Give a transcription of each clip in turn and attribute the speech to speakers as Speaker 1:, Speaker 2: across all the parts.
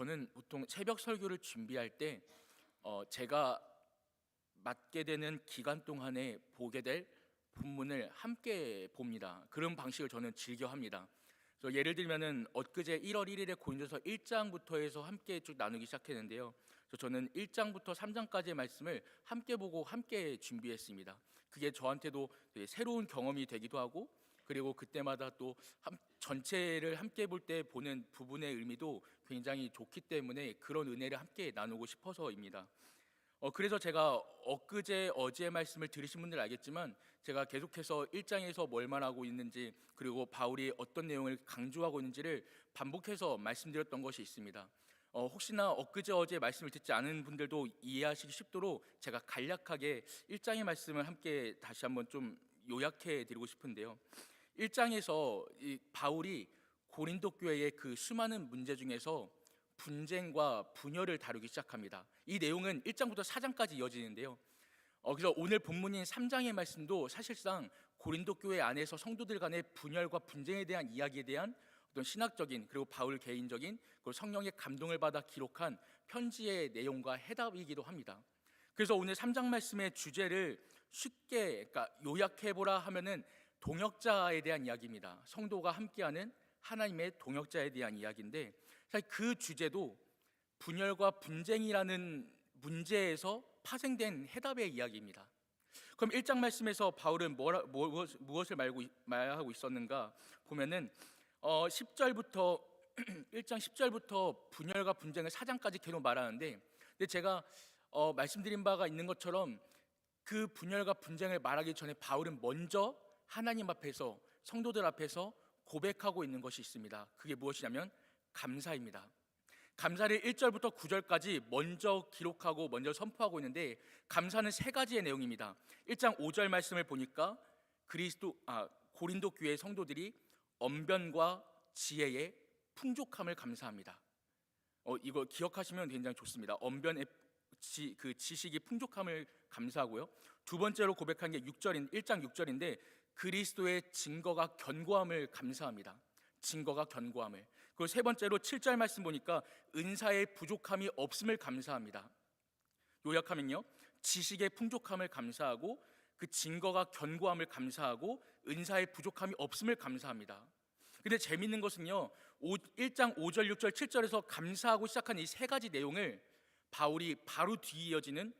Speaker 1: 저는 보통 새벽 설교를 준비할 때 제가 맡게 되는 기간 동안에 보게 될 본문을 함께 봅니다. 그런 방식을 저는 즐겨 합니다. 그래서 예를 들면은 엊그제 1월 1일에 고린도서 1장부터 해서 함께 쭉 나누기 시작했는데요. 그래서 저는 1장부터 3장까지의 말씀을 함께 보고 함께 준비했습니다. 그게 저한테도 되게 새로운 경험이 되기도 하고, 그리고 그때마다 또 전체를 함께 볼 때 보는 부분의 의미도 굉장히 좋기 때문에 그런 은혜를 함께 나누고 싶어서입니다. 그래서 제가 엊그제 어제의 말씀을 들으신 분들 알겠지만, 제가 계속해서 1장에서 뭘 말하고 있는지, 그리고 바울이 어떤 내용을 강조하고 있는지를 반복해서 말씀드렸던 것이 있습니다. 혹시나 엊그제 어제 말씀을 듣지 않은 분들도 이해하시기 쉽도록 제가 간략하게 1장의 말씀을 함께 다시 한번 좀 요약해 드리고 싶은데요. 1장에서 바울이 고린도 교회의 그 수많은 문제 중에서 분쟁과 분열을 다루기 시작합니다. 이 내용은 1장부터 4장까지 이어지는데요. 그래서 오늘 본문인 3장의 말씀도 사실상 고린도 교회 안에서 성도들 간의 분열과 분쟁에 대한 이야기에 대한 어떤 신학적인, 그리고 바울 개인적인, 그리고 성령의 감동을 받아 기록한 편지의 내용과 해답이기도 합니다. 그래서 오늘 3장 말씀의 주제를 쉽게 요약해보라 하면은 동역자에 대한 이야기입니다. 성도가 함께하는 하나님의 동역자에 대한 이야기인데, 사실 그 주제도 분열과 분쟁이라는 문제에서 파생된 해답의 이야기입니다. 그럼 1장 말씀에서 바울은 무엇을 말하고 있었는가 보면은 10절부터 1장 10절부터 분열과 분쟁을 4장까지 계속 말하는데, 근데 제가 말씀드린 바가 있는 것처럼 그 분열과 분쟁을 말하기 전에 바울은 먼저 하나님 앞에서, 성도들 앞에서 고백하고 있는 것이 있습니다. 그게 무엇이냐면 감사입니다. 감사를 1절부터 9절까지 먼저 기록하고 먼저 선포하고 있는데, 감사는 세 가지의 내용입니다. 1장 5절 말씀을 보니까 고린도 교회 성도들이 언변과 지혜의 풍족함을 감사합니다. 이거 기억하시면 굉장히 좋습니다. 언변의 지식이 풍족함을 감사하고요. 두 번째로 고백한 게 1장 6절인데 그리스도의 증거가 견고함을 감사합니다. 증거가 견고함을. 그리고 세 번째로 7절 말씀 보니까 은사의 부족함이 없음을 감사합니다. 요약하면요, 지식의 풍족함을 감사하고, 그 증거가 견고함을 감사하고, 은사의 부족함이 없음을 감사합니다. 근데 재밌는 것은요, 1장 5절, 6절, 7절에서 감사하고 시작한 이 세 가지 내용을 바울이 바로 뒤에 이어지는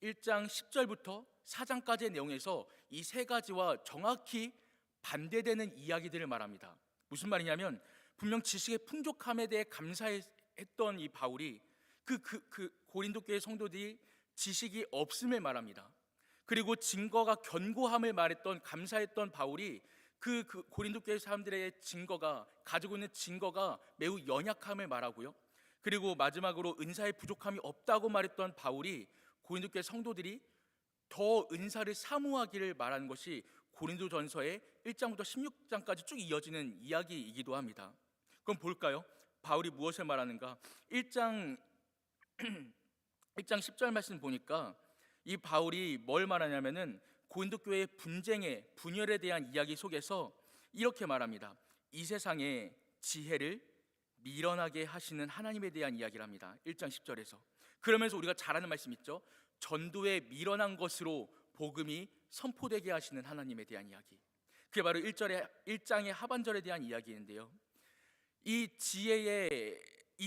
Speaker 1: 1장 10절부터 4장까지의 내용에서 이 세 가지와 정확히 반대되는 이야기들을 말합니다. 무슨 말이냐면, 분명 지식의 풍족함에 대해 감사했던 이 바울이 고린도 교회 성도들이 지식이 없음을 말합니다. 그리고 증거가 견고함을 말했던, 감사했던 바울이 고린도 교회 사람들의 가지고 있는 증거가 매우 연약함을 말하고요. 그리고 마지막으로 은사의 부족함이 없다고 말했던 바울이 고린도 교회 성도들이 더 은사를 사모하기를 말하는 것이 고린도전서의 1장부터 16장까지 쭉 이어지는 이야기이기도 합니다. 그럼 볼까요? 바울이 무엇을 말하는가? 1장 10절 말씀 보니까 이 바울이 뭘 말하냐면은 고린도 교회의 분열에 대한 이야기 속에서 이렇게 말합니다. 이 세상의 지혜를 미련하게 하시는 하나님에 대한 이야기를 합니다. 1장 10절에서. 그러면서 우리가 잘 아는 말씀 있죠? 전도에 미련한 것으로 복음이 선포되게 하시는 하나님에 대한 이야기. 그게 바로 1장의 하반절에 대한 이야기인데요, 이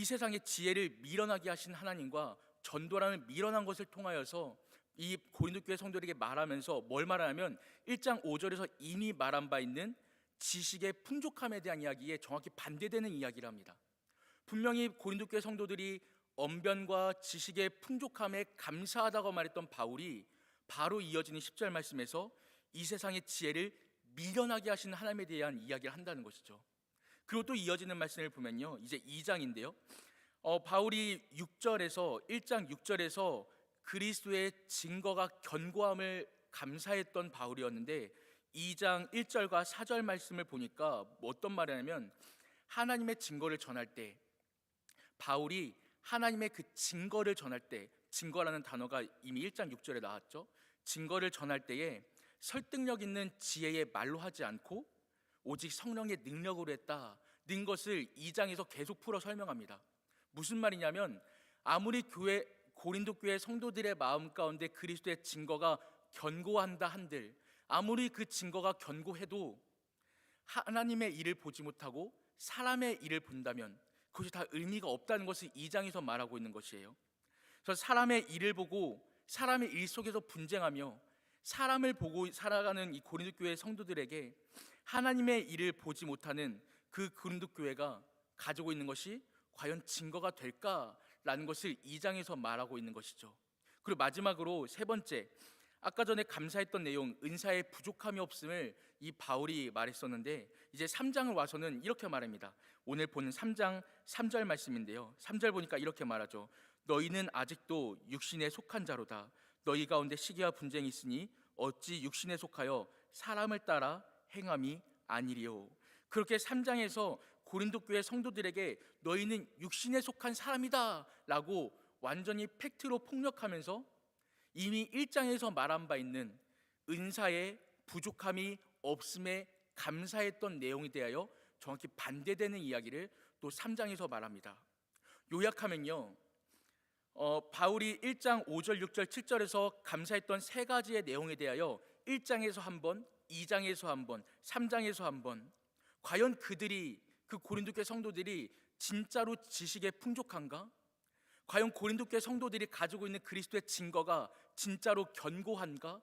Speaker 1: 세상의 지혜를 미련하게 하신 하나님과 전도라는 미련한 것을 통하여서 이 고린도 교회 성도들에게 말하면서 뭘 말하냐면 1장 5절에서 이미 말한 바 있는 지식의 풍족함에 대한 이야기에 정확히 반대되는 이야기를 합니다. 분명히 고린도 교회 성도들이 언변과 지식의 풍족함에 감사하다고 말했던 바울이 바로 이어지는 10절 말씀에서 이 세상의 지혜를 미련하게 하시는 하나님에 대한 이야기를 한다는 것이죠. 그리고 또 이어지는 말씀을 보면요, 이제 2장인데요, 바울이 1장 6절에서 그리스도의 증거가 견고함을 감사했던 바울이었는데, 2장 1절과 4절 말씀을 보니까 어떤 말이냐면, 하나님의 증거를 전할 때, 바울이 하나님의 그 증거를 전할 때, 증거라는 단어가 이미 1장 6절에 나왔죠. 증거를 전할 때에 설득력 있는 지혜의 말로 하지 않고 오직 성령의 능력으로 했다는 것을 2장에서 계속 풀어 설명합니다. 무슨 말이냐면 아무리 고린도 교회 성도들의 마음 가운데 그리스도의 증거가 견고한다 한들, 아무리 그 증거가 견고해도 하나님의 일을 보지 못하고 사람의 일을 본다면 그것이 다 의미가 없다는 것을 2장에서 말하고 있는 것이에요. 그래서 사람의 일을 보고 사람의 일 속에서 분쟁하며 사람을 보고 살아가는 이 고린도 교회 성도들에게 하나님의 일을 보지 못하는 그 고린도 교회가 가지고 있는 것이 과연 증거가 될까라는 것을 2장에서 말하고 있는 것이죠. 그리고 마지막으로 세 번째, 아까 전에 감사했던 내용, 은사의 부족함이 없음을 이 바울이 말했었는데 이제 3장을 와서는 이렇게 말합니다. 오늘 보는 3장 3절 말씀인데요, 3절 보니까 이렇게 말하죠. 너희는 아직도 육신에 속한 자로다. 너희 가운데 시기와 분쟁이 있으니 어찌 육신에 속하여 사람을 따라 행함이 아니리요. 그렇게 3장에서 고린도 교회 성도들에게 너희는 육신에 속한 사람이다 라고 완전히 팩트로 폭력하면서 이미 1장에서 말한 바 있는 은사의 부족함이 없음에 감사했던 내용에 대하여 정확히 반대되는 이야기를 또 3장에서 말합니다. 요약하면요, 바울이 1장 5절, 6절, 7절에서 감사했던 세 가지의 내용에 대하여 1장에서 한 번, 2장에서 한 번, 3장에서 한 번, 과연 그들이, 그 고린도 교회 성도들이 진짜로 지식에 풍족한가? 과연 고린도 교회 성도들이 가지고 있는 그리스도의 증거가 진짜로 견고한가?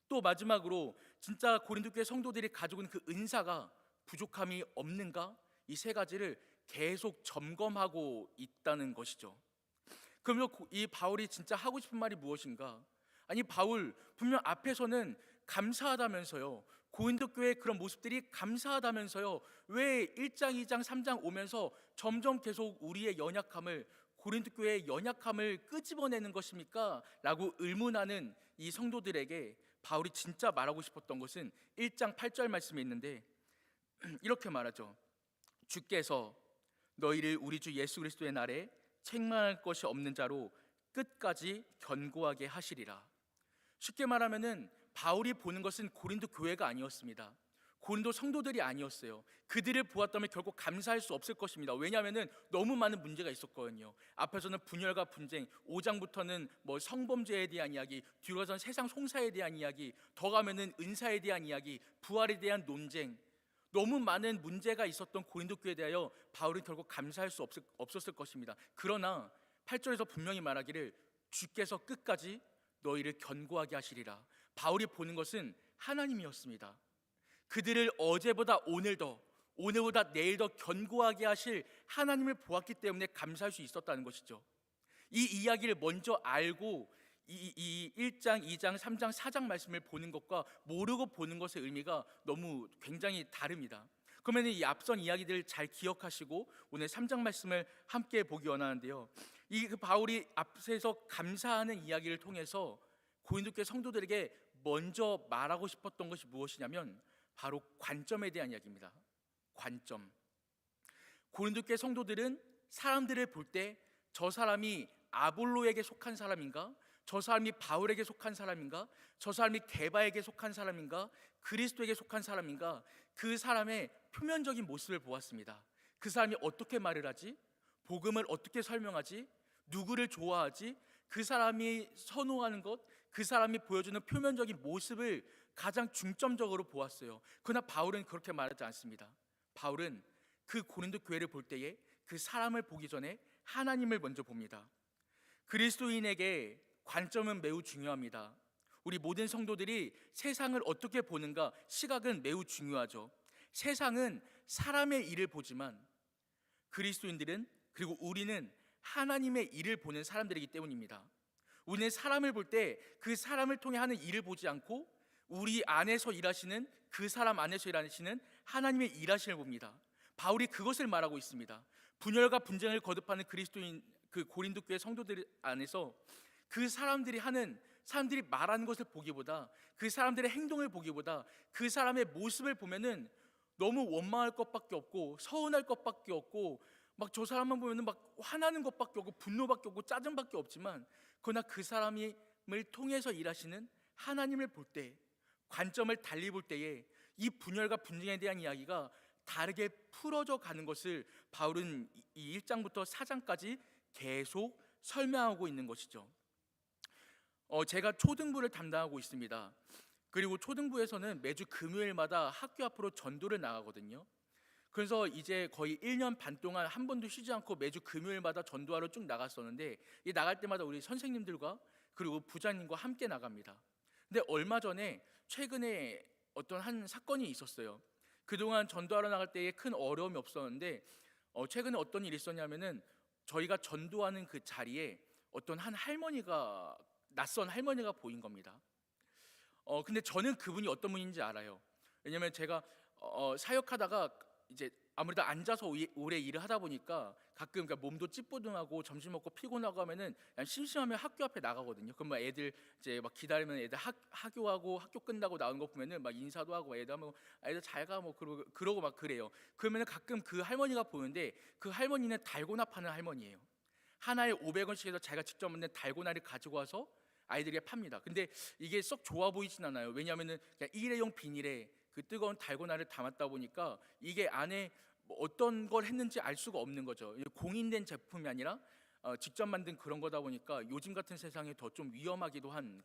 Speaker 1: 또 마지막으로 진짜 고린도 교회 성도들이 가지고 있는 그 은사가 부족함이 없는가? 이 세 가지를 계속 점검하고 있다는 것이죠. 그러면 이 바울이 진짜 하고 싶은 말이 무엇인가? 아니, 바울 분명 앞에서는 감사하다면서요, 고린도 교회의 그런 모습들이 감사하다면서요, 왜 1장, 2장, 3장 오면서 점점 계속 우리의 연약함을, 고린도 교회의 연약함을 끄집어내는 것입니까? 라고 의문하는 이 성도들에게 바울이 진짜 말하고 싶었던 것은 1장 8절 말씀에 있는데 이렇게 말하죠. 주께서 너희를 우리 주 예수 그리스도의 날에 책망할 것이 없는 자로 끝까지 견고하게 하시리라. 쉽게 말하면은 바울이 보는 것은 고린도 교회가 아니었습니다. 고린도 성도들이 아니었어요. 그들을 보았다면 결국 감사할 수 없을 것입니다. 왜냐하면 너무 많은 문제가 있었거든요. 앞에서는 분열과 분쟁, 5장부터는 뭐 성범죄에 대한 이야기, 뒤로 가서는 세상 송사에 대한 이야기, 더 가면은 은사에 대한 이야기, 부활에 대한 논쟁, 너무 많은 문제가 있었던 고린도 교회에 대하여 바울은 결국 감사할 수 없었을 것입니다. 그러나 8절에서 분명히 말하기를 주께서 끝까지 너희를 견고하게 하시리라. 바울이 보는 것은 하나님이었습니다. 그들을 어제보다 오늘 더, 오늘보다 내일 더 견고하게 하실 하나님을 보았기 때문에 감사할 수 있었다는 것이죠. 이 이야기를 먼저 알고 이 1장, 2장, 3장, 4장 말씀을 보는 것과 모르고 보는 것의 의미가 너무 굉장히 다릅니다. 그러면 이 앞선 이야기들을 잘 기억하시고 오늘 3장 말씀을 함께 보기 원하는데요, 이 바울이 앞에서 감사하는 이야기를 통해서 고린도 교회 성도들에게 먼저 말하고 싶었던 것이 무엇이냐면 바로 관점에 대한 이야기입니다. 관점. 고린도 교회 성도들은 사람들을 볼 때 저 사람이 아볼로에게 속한 사람인가? 저 사람이 바울에게 속한 사람인가? 저 사람이 게바에게 속한 사람인가? 그리스도에게 속한 사람인가? 그 사람의 표면적인 모습을 보았습니다. 그 사람이 어떻게 말을 하지? 복음을 어떻게 설명하지? 누구를 좋아하지? 그 사람이 선호하는 것, 그 사람이 보여주는 표면적인 모습을 가장 중점적으로 보았어요. 그러나 바울은 그렇게 말하지 않습니다. 바울은 그 고린도 교회를 볼 때에 그 사람을 보기 전에 하나님을 먼저 봅니다. 그리스도인에게 관점은 매우 중요합니다. 우리 모든 성도들이 세상을 어떻게 보는가, 시각은 매우 중요하죠. 세상은 사람의 일을 보지만 그리스도인들은, 그리고 우리는 하나님의 일을 보는 사람들이기 때문입니다. 우리는 사람을 볼 때 그 사람을 통해 하는 일을 보지 않고 우리 안에서 일하시는, 그 사람 안에서 일하시는 하나님의 일하심을 봅니다. 바울이 그것을 말하고 있습니다. 분열과 분쟁을 거듭하는 그리스도인, 그 고린도 교회 성도들 안에서 그 사람들이 말하는 것을 보기보다, 그 사람들의 행동을 보기보다 그 사람의 모습을 보면은 너무 원망할 것밖에 없고 서운할 것밖에 없고 막 저 사람만 보면은 막 화나는 것밖에 없고 분노밖에 없고 짜증밖에 없지만, 그러나 그 사람을 통해서 일하시는 하나님을 볼 때, 관점을 달리 볼 때에 이 분열과 분쟁에 대한 이야기가 다르게 풀어져 가는 것을 바울은 이 1장부터 4장까지 계속 설명하고 있는 것이죠. 제가 초등부를 담당하고 있습니다. 그리고 초등부에서는 매주 금요일마다 학교 앞으로 전도를 나가거든요. 그래서 이제 거의 1년 반 동안 한 번도 쉬지 않고 매주 금요일마다 전도하러 쭉 나갔었는데, 이 나갈 때마다 우리 선생님들과 그리고 부장님과 함께 나갑니다. 근데 얼마 전에 최근에 어떤 한 사건이 있었어요. 그동안 전도하러 나갈 때에 큰 어려움이 없었는데 최근에 어떤 일이 있었냐면은, 저희가 전도하는 그 자리에 어떤 한 할머니가, 낯선 할머니가 보인 겁니다. 근데 저는 그분이 어떤 분인지 알아요. 왜냐면 제가 사역하다가 이제 아무래도 앉아서 오래 일을 하다 보니까 가끔, 그러니까 몸도 찌뿌둥하고 점심 먹고 피곤하고 하면은 그냥 심심하면 학교 앞에 나가거든요. 그럼 막 애들 이제 막 기다리면 애들 학교하고 학교 끝나고 나오는 거 보면은 막 인사도 하고, 애들 하면 애들 잘 가 뭐 그러고 막 그래요. 그러면은 가끔 그 할머니가 보는데, 그 할머니는 달고나 파는 할머니예요. 하나에 500원씩 해서 자기가 직접 만든 달고나를 가지고 와서 아이들에게 팝니다. 근데 이게 썩 좋아 보이진 않아요. 왜냐하면은 그냥 일회용 비닐에 그 뜨거운 달고나를 담았다 보니까 이게 안에 뭐 어떤 걸 했는지 알 수가 없는 거죠. 공인된 제품이 아니라 직접 만든 그런 거다 보니까 요즘 같은 세상에 더 좀 위험하기도 한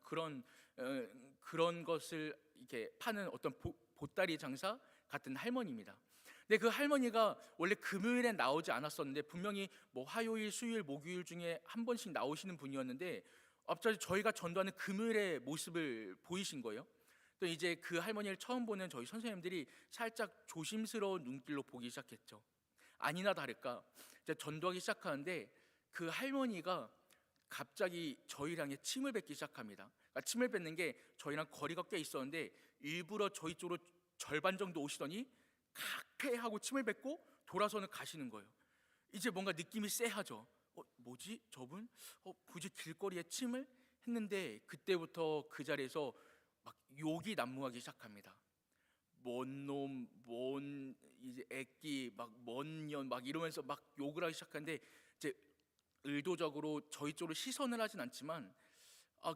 Speaker 1: 그런 것을 이렇게 파는 어떤 보따리 장사 같은 할머니입니다. 근데 그 할머니가 원래 금요일에 나오지 않았었는데, 분명히 뭐 화요일, 수요일, 목요일 중에 한 번씩 나오시는 분이었는데 갑자기 저희가 전도하는 금요일의 모습을 보이신 거예요. 또 이제 그 할머니를 처음 보는 저희 선생님들이 살짝 조심스러운 눈길로 보기 시작했죠. 아니나 다를까 이제 전도하기 시작하는데, 그 할머니가 갑자기 저희랑 침을 뱉기 시작합니다. 그러니까 침을 뱉는 게, 저희랑 거리가 꽤 있었는데 일부러 저희 쪽으로 절반 정도 오시더니 각해 하고 침을 뱉고 돌아서는 가시는 거예요. 이제 뭔가 느낌이 쎄하죠. 뭐지 저분? 굳이 길거리에 침을 했는데, 그때부터 그 자리에서 막 욕이 난무하기 시작합니다. 뭔 놈, 뭔 이제 애끼, 막 뭔 년, 막 이러면서 막 욕을 하기 시작하는데, 이제 의도적으로 저희 쪽으로 시선을 하진 않지만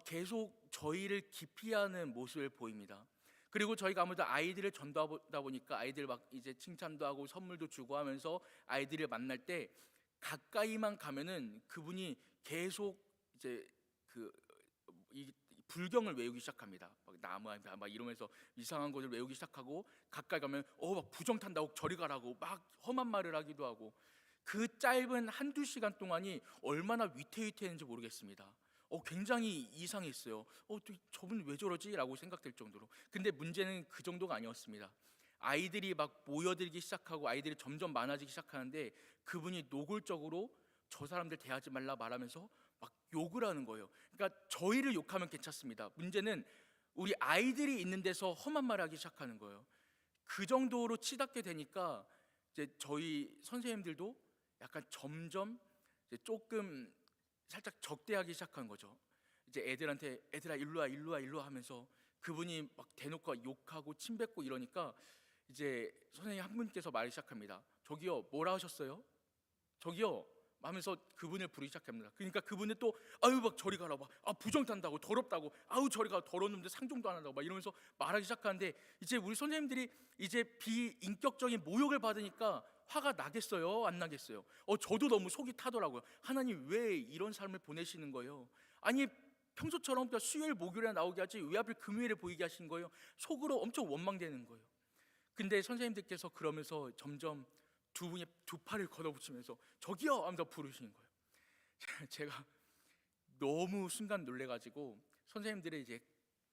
Speaker 1: 계속 저희를 기피하는 모습을 보입니다. 그리고 저희가 아무래도 아이들을 전도하다 보니까 아이들 막 이제 칭찬도 하고 선물도 주고 하면서 아이들을 만날 때 가까이만 가면은 그분이 계속 이제 이 불경을 외우기 시작합니다. 막 나무한다 막 이러면서 이상한 것을 외우기 시작하고, 가까이 가면 막 부정 탄다고 저리 가라고 막 험한 말을 하기도 하고, 그 짧은 한두 시간 동안이 얼마나 위태위태했는지 모르겠습니다. 굉장히 이상했어요. 저분 왜 저러지? 라고 생각될 정도로. 근데 문제는 그 정도가 아니었습니다. 아이들이 막 모여들기 시작하고 아이들이 점점 많아지기 시작하는데, 그분이 노골적으로 저 사람들 대하지 말라 말하면서 막 욕을 하는 거예요. 그러니까 저희를 욕하면 괜찮습니다. 문제는 우리 아이들이 있는 데서 험한 말을 하기 시작하는 거예요. 그 정도로 치닫게 되니까 이제 저희 선생님들도 약간 점점 이제 조금 살짝 적대하기 시작한 거죠. 이제 애들한테 애들아 일로 와 일로 와 일로 와 하면서 그분이 막 대놓고 욕하고 침 뱉고 이러니까, 이제 선생님 한 분께서 말을 시작합니다. 저기요, 뭐라 하셨어요? 저기요 하면서 그분을 부르기 시작합니다. 그러니까 그분은 또 아유 막 저리 가라, 막 부정 탄다고, 더럽다고, 아우 저리 가, 더러운 놈들 상종도 안 한다고 막 이러면서 말하기 시작하는데, 이제 우리 선생님들이 이제 비인격적인 모욕을 받으니까 화가 나겠어요, 안 나겠어요? 저도 너무 속이 타더라고요. 하나님 왜 이런 삶을 보내시는 거예요? 아니 평소처럼 그냥 수요일 목요일에 나오게 하지 왜 하필 금요일에 보이게 하신 거예요? 속으로 엄청 원망되는 거예요. 근데 선생님들께서 그러면서 점점 두 분이 두 팔을 걷어붙이면서 저기요 하면서 부르시는 거예요. 제가 너무 순간 놀래가지고 선생님들을 이제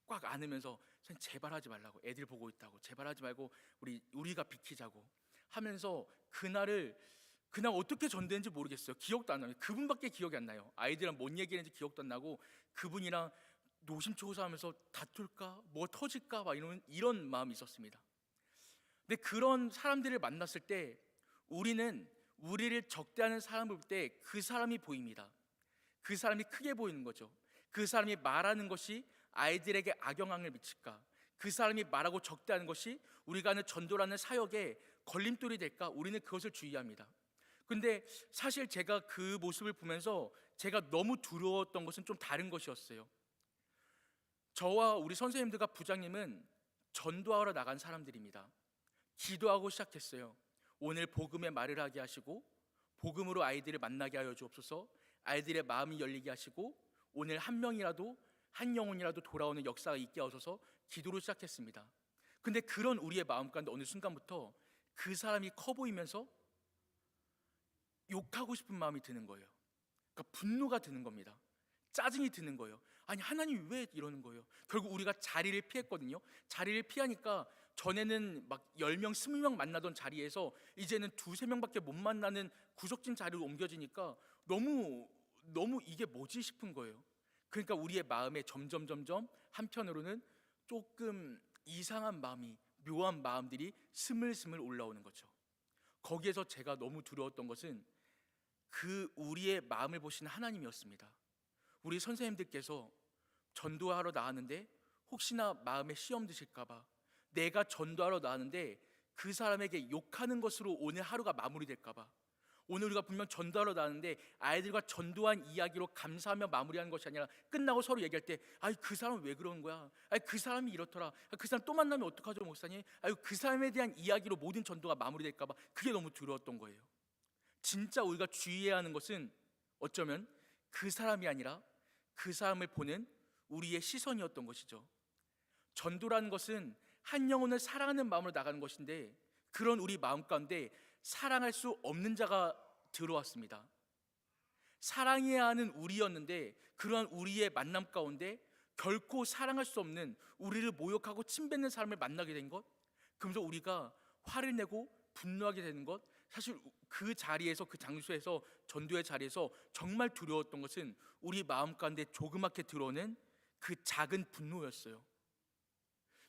Speaker 1: 꽉 안으면서, 선생님 제발 하지 말라고, 애들 보고 있다고, 제발 하지 말고 우리가 비키자고 하면서, 그날 어떻게 전도했는지 모르겠어요. 기억도 안 나요. 그분밖에 기억이 안 나요. 아이들이랑 뭔 얘기했는지 기억도 안 나고, 그분이랑 노심초사하면서 다툴까 뭐 터질까 막 이런 마음이 있었습니다. 근데 그런 사람들을 만났을 때 우리는 우리를 적대하는 사람을 볼 때 그 사람이 보입니다. 그 사람이 크게 보이는 거죠. 그 사람이 말하는 것이 아이들에게 악영향을 미칠까, 그 사람이 말하고 적대하는 것이 우리가 하는 전도라는 사역에 걸림돌이 될까, 우리는 그것을 주의합니다. 근데 사실 제가 그 모습을 보면서 제가 너무 두려웠던 것은 좀 다른 것이었어요. 저와 우리 선생님들과 부장님은 전도하러 나간 사람들입니다. 기도하고 시작했어요. 오늘 복음의 말을 하게 하시고 복음으로 아이들을 만나게 하여 주옵소서. 아이들의 마음이 열리게 하시고 오늘 한 명이라도, 한 영혼이라도 돌아오는 역사가 있게 하소서. 기도를 시작했습니다. 근데 그런 우리의 마음 가운데 어느 순간부터 그 사람이 커 보이면서 욕하고 싶은 마음이 드는 거예요. 그러니까 분노가 드는 겁니다. 짜증이 드는 거예요. 아니, 하나님 왜 이러는 거예요? 결국 우리가 자리를 피했거든요. 자리를 피하니까 전에는 막 10명, 20명 만나던 자리에서 이제는 2, 3명밖에 못 만나는 구석진 자리로 옮겨지니까 너무 이게 뭐지 싶은 거예요. 그러니까 우리의 마음에 점점 한편으로는 조금 이상한 마음이, 묘한 마음들이 스물스물 올라오는 거죠. 거기에서 제가 너무 두려웠던 것은 그 우리의 마음을 보시는 하나님이었습니다. 우리 선생님들께서 전도하러 나왔는데 혹시나 마음에 시험 드실까봐, 내가 전도하러 나왔는데 그 사람에게 욕하는 것으로 오늘 하루가 마무리될까봐, 오늘 우리가 분명 전도하러 나왔는데 아이들과 전도한 이야기로 감사하며 마무리하는 것이 아니라 끝나고 서로 얘기할 때, 아이 그 사람 왜 그러는 거야? 아이 그 사람이 이렇더라. 그 사람 또 만나면 어떡하죠 목사님? 아이 그 사람에 대한 이야기로 모든 전도가 마무리될까봐 그게 너무 두려웠던 거예요. 진짜 우리가 주의해야 하는 것은 어쩌면 그 사람이 아니라 그 사람을 보는 우리의 시선이었던 것이죠. 전도라는 것은 한 영혼을 사랑하는 마음으로 나가는 것인데, 그런 우리 마음 가운데 사랑할 수 없는 자가 들어왔습니다. 사랑해야 하는 우리였는데 그러한 우리의 만남 가운데 결코 사랑할 수 없는, 우리를 모욕하고 침뱉는 사람을 만나게 된 것, 그러면서 우리가 화를 내고 분노하게 되는 것, 사실 그 자리에서, 그 장소에서, 전도의 자리에서 정말 두려웠던 것은 우리 마음 가운데 조그맣게 들어오는 그 작은 분노였어요.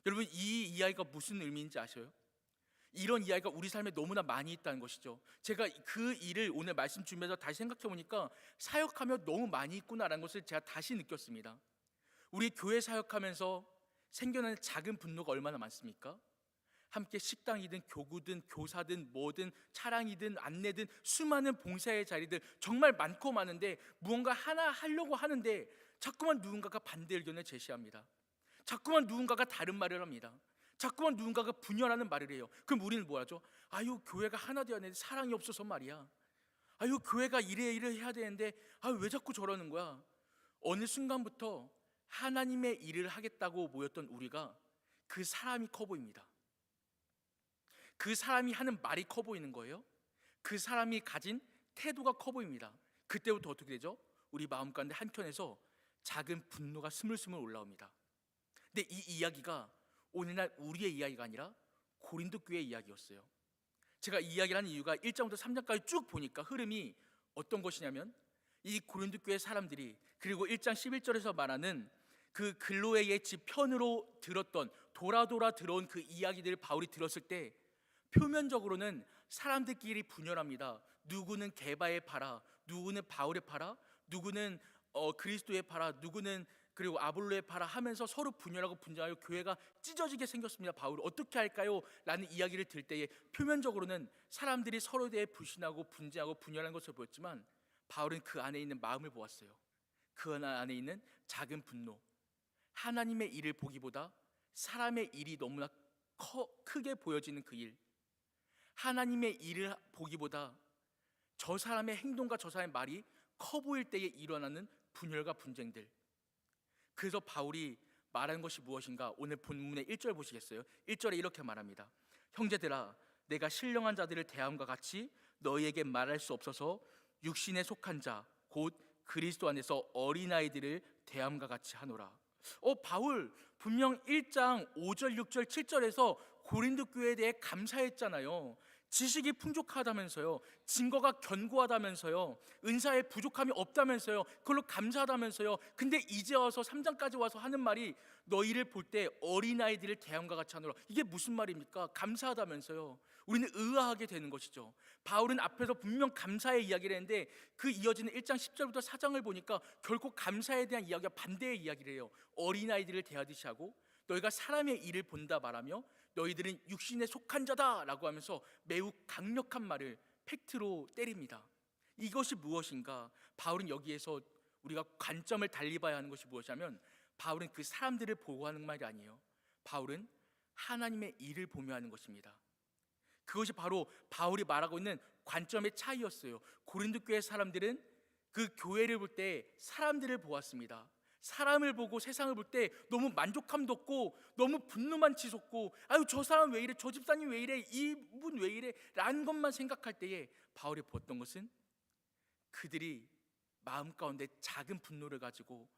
Speaker 1: 여러분, 이 이야기가 무슨 의미인지 아셔요? 이런 이야기가 우리 삶에 너무나 많이 있다는 것이죠. 제가 그 일을 오늘 말씀 주면서 다시 생각해 보니까 사역하며 너무 많이 있구나라는 것을 제가 다시 느꼈습니다. 우리 교회 사역하면서 생겨나는 작은 분노가 얼마나 많습니까? 함께 식당이든 교구든 교사든 뭐든 차량이든 안내든 수많은 봉사의 자리들 정말 많고 많은데, 무언가 하나 하려고 하는데 자꾸만 누군가가 반대 의견을 제시합니다. 자꾸만 누군가가 다른 말을 합니다. 자꾸만 누군가가 분열하는 말을 해요. 그럼 우리는 뭐 하죠? 아유, 교회가 하나 되어야 되는데 사랑이 없어서 말이야. 아유, 교회가 이래 해야 되는데 아유, 왜 자꾸 저러는 거야? 어느 순간부터 하나님의 일을 하겠다고 모였던 우리가 그 사람이 커 보입니다. 그 사람이 하는 말이 커 보이는 거예요. 그 사람이 가진 태도가 커 보입니다. 그때부터 어떻게 되죠? 우리 마음 가운데 한켠에서 작은 분노가 스물스물 올라옵니다. 근데 이 이야기가 오늘날 우리의 이야기가 아니라 고린도 교회의 이야기였어요. 제가 이 이야기를 하는 이유가 1장부터 3장까지 쭉 보니까 흐름이 어떤 것이냐면, 이 고린도 교회 사람들이, 그리고 1장 11절에서 말하는 그 글로에의 집 편으로 들었던, 돌아 들어온 그 이야기들을 바울이 들었을 때 표면적으로는 사람들끼리 분열합니다. 누구는 게바에 팔아, 누구는 바울에 팔아, 누구는 그리스도에 팔아, 누구는 그리고 아볼로에 팔아 하면서 서로 분열하고 분쟁하여 교회가 찢어지게 생겼습니다. 바울이 어떻게 할까요? 라는 이야기를 들 때에 표면적으로는 사람들이 서로에 대해 불신하고 분쟁하고 분열한 것을 보였지만, 바울은 그 안에 있는 마음을 보았어요. 그 안에 있는 작은 분노, 하나님의 일을 보기보다 사람의 일이 너무나 크게 보여지는 그 일, 하나님의 일을 보기보다 저 사람의 행동과 저 사람의 말이 커 보일 때에 일어나는 분열과 분쟁들. 그래서 바울이 말하는 것이 무엇인가? 오늘 본문의 1절 보시겠어요? 1절에 이렇게 말합니다. 형제들아, 내가 신령한 자들을 대함과 같이 너희에게 말할 수 없어서 육신에 속한 자 곧 그리스도 안에서 어린아이들을 대함과 같이 하노라. 바울 분명 1장 5절 6절 7절에서 고린도 교회에 대해 감사했잖아요. 지식이 풍족하다면서요, 증거가 견고하다면서요, 은사에 부족함이 없다면서요, 그걸로 감사하다면서요. 근데 이제 와서 3장까지 와서 하는 말이 너희를 볼 때 어린아이들을 대함과 같이 하노라. 이게 무슨 말입니까? 감사하다면서요. 우리는 의아하게 되는 것이죠. 바울은 앞에서 분명 감사의 이야기를 했는데 그 이어지는 1장 10절부터 4장을 보니까 결코 감사에 대한 이야기가 반대의 이야기를 해요. 어린아이들을 대하듯이 하고, 너희가 사람의 일을 본다 말하며 너희들은 육신에 속한 자다 라고 하면서 매우 강력한 말을 팩트로 때립니다. 이것이 무엇인가? 바울은 여기에서 우리가 관점을 달리 봐야 하는 것이 무엇이냐면, 바울은 그 사람들을 보고 하는 말이 아니에요. 바울은 하나님의 일을 보며 하는 것입니다. 그것이 바로 바울이 말하고 있는 관점의 차이였어요. 고린도 교회 사람들은 그 교회를 볼 때 사람들을 보았습니다. 사람을 보고 세상을 볼 때 너무 만족함도 없고 너무 분노만 치솟고, 아유 저 사람 왜 이래, 저 집사님 왜 이래, 이분 왜 이래 라는 것만 생각할 때에 바울이 보았던 것은 그들이 마음 가운데 작은 분노를 가지고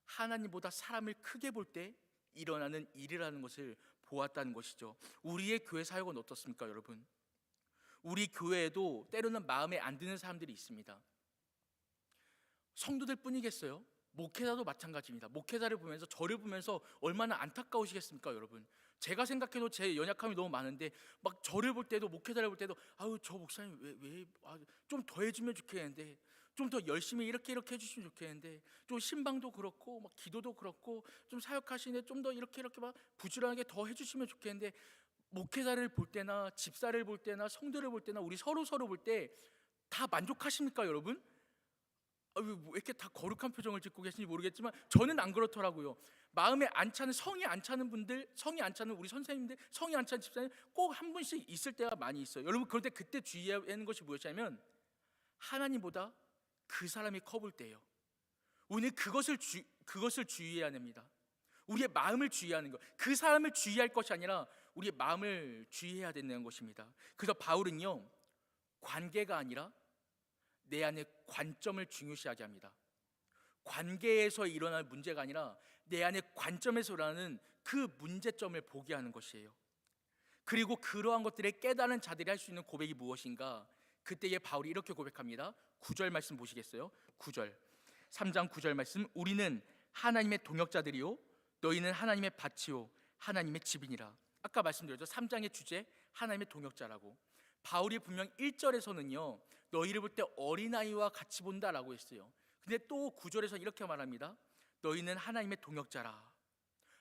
Speaker 1: 하나님보다 사람을 크게 볼 때 일어나는 일이라는 것을 보았다는 것이죠. 우리의 교회 사역은 어떻습니까, 여러분? 우리 교회에도 때로는 마음에 안 드는 사람들이 있습니다. 성도들 뿐이겠어요? 목회자도 마찬가지입니다. 목회자를 보면서, 저를 보면서 얼마나 안타까우시겠습니까, 여러분? 제가 생각해도 제 연약함이 너무 많은데 막 저를 볼 때도, 목회자를 볼 때도, 아유 저 목사님 좀 더 해주면 좋겠는데, 좀 더 열심히 이렇게 해주시면 좋겠는데, 좀 신방도 그렇고 막 기도도 그렇고 좀 사역하시는데 좀 더 이렇게 막 부지런하게 더 해주시면 좋겠는데, 목회자를 볼 때나 집사를 볼 때나 성도를 볼 때나 우리 서로 볼 때 다 만족하십니까, 여러분? 왜 이렇게 다 거룩한 표정을 짓고 계신지 모르겠지만 저는 안 그렇더라고요. 마음에 안 차는, 성이 안 차는 분들, 성이 안 차는 우리 선생님들, 성이 안 차는 집사님 꼭 한 분씩 있을 때가 많이 있어요. 여러분, 그런데 그때 주의해야 하는 것이 무엇이냐면 하나님보다 그 사람이 커 볼 때예요. 우리는 그것을 주의해야 됩니다. 우리의 마음을 주의하는 것, 그 사람을 주의할 것이 아니라 우리의 마음을 주의해야 된다는 것입니다. 그래서 바울은요, 관계가 아니라 내 안의 관점을 중요시하게 합니다. 관계에서 일어날 문제가 아니라 내 안의 관점에서 일어나는 그 문제점을 보게 하는 것이에요. 그리고 그러한 것들을 깨달은 자들이 할 수 있는 고백이 무엇인가? 그때에 바울이 이렇게 고백합니다. 9절 말씀 보시겠어요? 9절, 3장 9절 말씀. 우리는 하나님의 동역자들이요 너희는 하나님의 밭이요 하나님의 집이니라. 아까 말씀드렸죠, 3장의 주제 하나님의 동역자라고. 바울이 분명 1절에서는요 너희를 볼 때 어린아이와 같이 본다라고 했어요. 근데 또 9절에서 이렇게 말합니다. 너희는 하나님의 동역자라.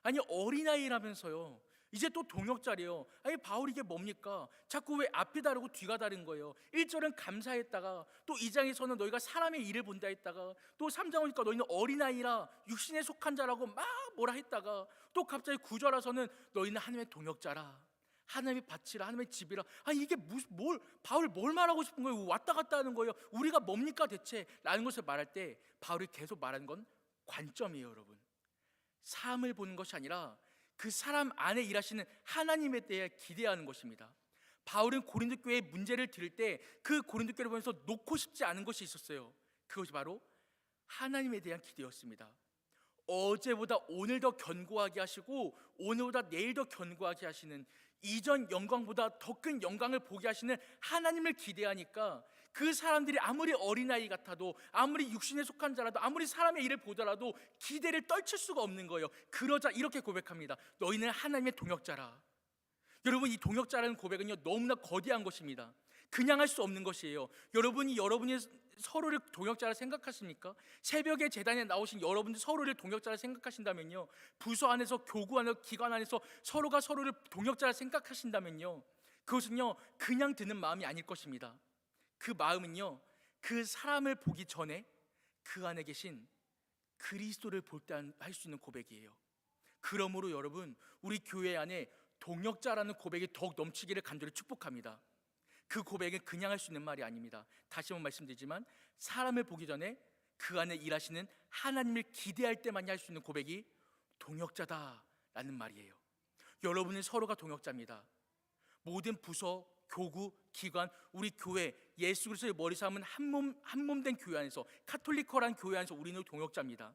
Speaker 1: 아니, 어린아이라면서요 이제 또 동역자래요. 아니, 바울 이게 뭡니까? 자꾸 왜 앞이 다르고 뒤가 다른 거예요? 1절은 감사했다가 또 2장에서는 너희가 사람의 일을 본다 했다가 또 3장 오니까 너희는 어린아이라 육신에 속한 자라고 막 뭐라 했다가 또 갑자기 9절 와서는 너희는 하나님의 동역자라, 하나님의 밭이라, 하나님의 집이라. 아니, 이게 바울 뭘 말하고 싶은 거예요? 왔다 갔다 하는 거예요. 우리가 뭡니까 대체? 라는 것을 말할 때 바울이 계속 말하는 건 관점이에요, 여러분. 사람을 보는 것이 아니라 그 사람 안에 일하시는 하나님에 대해 기대하는 것입니다. 바울은 고린도 교회의 문제를 들을 때 그 고린도 교회를 보면서 놓고 싶지 않은 것이 있었어요. 그것이 바로 하나님에 대한 기대였습니다. 어제보다 오늘 더 견고하게 하시고 오늘보다 내일 더 견고하게 하시는, 이전 영광보다 더 큰 영광을 보게 하시는 하나님을 기대하니까 그 사람들이 아무리 어린아이 같아도, 아무리 육신에 속한 자라도, 아무리 사람의 일을 보더라도 기대를 떨칠 수가 없는 거예요. 그러자 이렇게 고백합니다. 너희는 하나님의 동역자라. 여러분, 이 동역자라는 고백은요 너무나 거대한 것입니다. 그냥 할 수 없는 것이에요. 여러분이 서로를 동역자라 생각하십니까? 새벽에 제단에 나오신 여러분들 서로를 동역자라 생각하신다면요, 부서 안에서, 교구 안에서, 기관 안에서 서로가 서로를 동역자라 생각하신다면요, 그것은요 그냥 드는 마음이 아닐 것입니다. 그 마음은요 그 사람을 보기 전에 그 안에 계신 그리스도를 볼 때 할 수 있는 고백이에요. 그러므로 여러분, 우리 교회 안에 동역자라는 고백이 더욱 넘치기를 간절히 축복합니다. 그 고백은 그냥 할 수 있는 말이 아닙니다. 다시 한번 말씀드리지만 사람을 보기 전에 그 안에 일하시는 하나님을 기대할 때만이 할 수 있는 고백이 동역자다라는 말이에요. 여러분은 서로가 동역자입니다. 모든 부서, 교구, 기관, 우리 교회, 예수 그리스도의 머리 삼은 한몸 된 교회 안에서, 카톨리커란 교회 안에서 우리는 동역자입니다.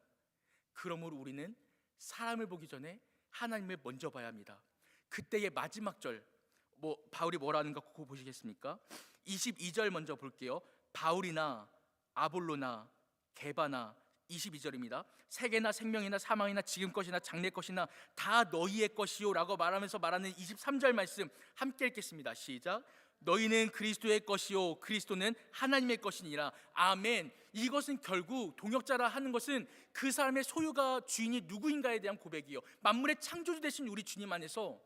Speaker 1: 그러므로 우리는 사람을 보기 전에 하나님을 먼저 봐야 합니다. 그때의 마지막 절, 바울이 뭐라 하는가 그거 보시겠습니까? 22절 먼저 볼게요. 바울이나 아볼로나 게바나, 22절입니다. 세계나 생명이나 사망이나 지금 것이나 장래 것이나 다 너희의 것이요 라고 말하면서 말하는 23절 말씀 함께 읽겠습니다. 시작. 너희는 그리스도의 것이요 그리스도는 하나님의 것이니라. 아멘. 이것은 결국 동역자라 하는 것은 그 사람의 소유가, 주인이 누구인가에 대한 고백이요, 만물의 창조주 되신 우리 주님 안에서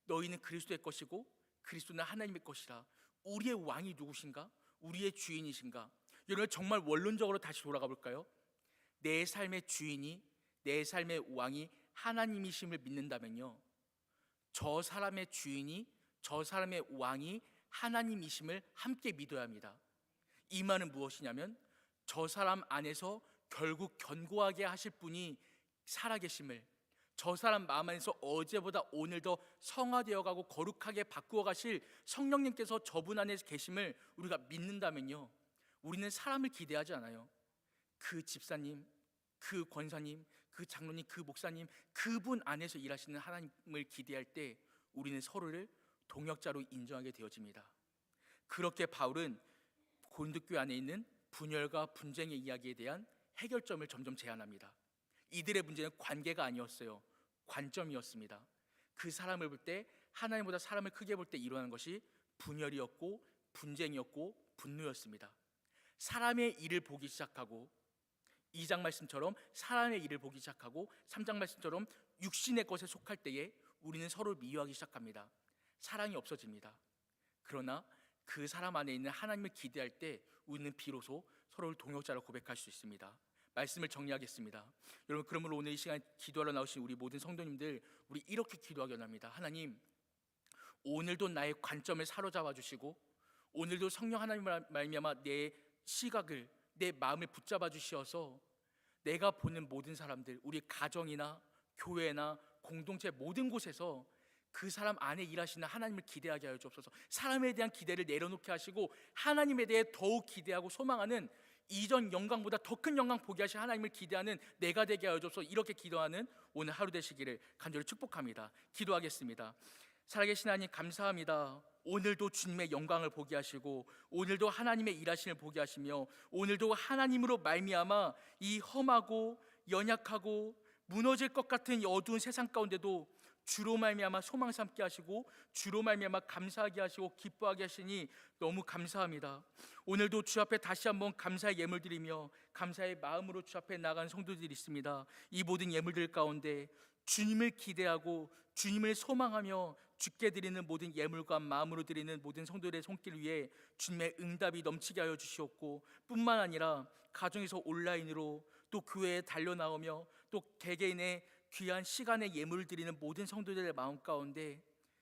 Speaker 1: 너희는 그리스도의 것이고 그리스도는 하나님의 것이라. 우리의 왕이 누구신가? 우리의 주인이신가? 여러분, 정말 원론적으로 다시 돌아가 볼까요? 내 삶의 주인이, 내 삶의 왕이 하나님이심을 믿는다면요, 저 사람의 주인이, 저 사람의 왕이 하나님이심을 함께 믿어야 합니다. 이 말은 무엇이냐면 저 사람 안에서 결국 견고하게 하실 분이 살아계심을, 저 사람 마음 안에서 어제보다 오늘 더 성화되어 가고 거룩하게 바꾸어 가실 성령님께서 저분 안에 계심을 우리가 믿는다면요, 우리는 사람을 기대하지 않아요. 그 집사님, 그 권사님, 그 장로님, 그 목사님, 그분 안에서 일하시는 하나님을 기대할 때 우리는 서로를 동역자로 인정하게 되어집니다. 그렇게 바울은 고린도 교회 안에 있는 분열과 분쟁의 이야기에 대한 해결점을 점점 제안합니다. 이들의 문제는 관계가 아니었어요. 관점이었습니다. 그 사람을 볼 때, 하나님보다 사람을 크게 볼 때 일어나는 것이 분열이었고 분쟁이었고 분노였습니다. 사람의 일을 보기 시작하고, 2장 말씀처럼 사람의 일을 보기 시작하고 3장 말씀처럼 육신의 것에 속할 때에 우리는 서로를 미워하기 시작합니다. 사랑이 없어집니다. 그러나 그 사람 안에 있는 하나님을 기대할 때 우리는 비로소 서로를 동역자로 고백할 수 있습니다. 말씀을 정리하겠습니다. 여러분, 그러므로 오늘 이 시간 기도하러 나오신 우리 모든 성도님들, 우리 이렇게 기도하기 원합니다. 하나님, 오늘도 나의 관점을 사로잡아 주시고, 오늘도 성령 하나님을 말미암아 내 시각을, 내 마음을 붙잡아 주시어서 내가 보는 모든 사람들, 우리 가정이나 교회나 공동체 모든 곳에서 그 사람 안에 일하시는 하나님을 기대하게 하여 주옵소서. 사람에 대한 기대를 내려놓게 하시고 하나님에 대해 더욱 기대하고 소망하는, 이전 영광보다 더 큰 영광 보게 하신 하나님을 기대하는 내가 되게 하여 주옵소서. 이렇게 기도하는 오늘 하루 되시기를 간절히 축복합니다. 기도하겠습니다. 살아계신 하나님, 감사합니다. 오늘도 주님의 영광을 보게 하시고, 오늘도 하나님의 일하심을 보게 하시며, 오늘도 하나님으로 말미암아 이 험하고 연약하고 무너질 것 같은 이 어두운 세상 가운데도 주로 말미암아 소망 삼게 하시고, 주로 말미암아 감사하게 하시고 기뻐하게 하시니 너무 감사합니다. 오늘도 주 앞에 다시 한번 감사의 예물 드리며 감사의 마음으로 주 앞에 나간 성도들이 있습니다. 이 모든 예물들 가운데 주님을 기대하고 주님을 소망하며 주께 드리는 모든 예물과 마음으로 드리는 모든 성도들의 손길 위에 주님의 응답이 넘치게 하여 주시옵고, 뿐만 아니라 가정에서 온라인으로 또 교회에 달려나오며 또 개개인의 귀한 시간에 예물을 드리는 모든 성도들의 마음 가운데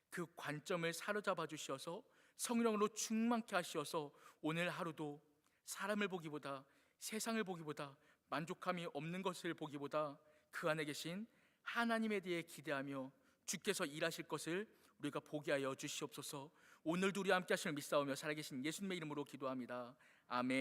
Speaker 1: 그 관점을 사로잡아 주시어서 성령으로 충만케 하시어서 오늘 하루도 사람을 보기보다, 세상을 보기보다, 만족함이 없는 것을 보기보다 그 안에 계신 하나님에 대해 기대하며 주께서 일하실 것을 우리가 보게 하여 주시옵소서. 오늘도 우리와 함께 하시는 믿사오며 살아계신 예수님의 이름으로 기도합니다. 아멘.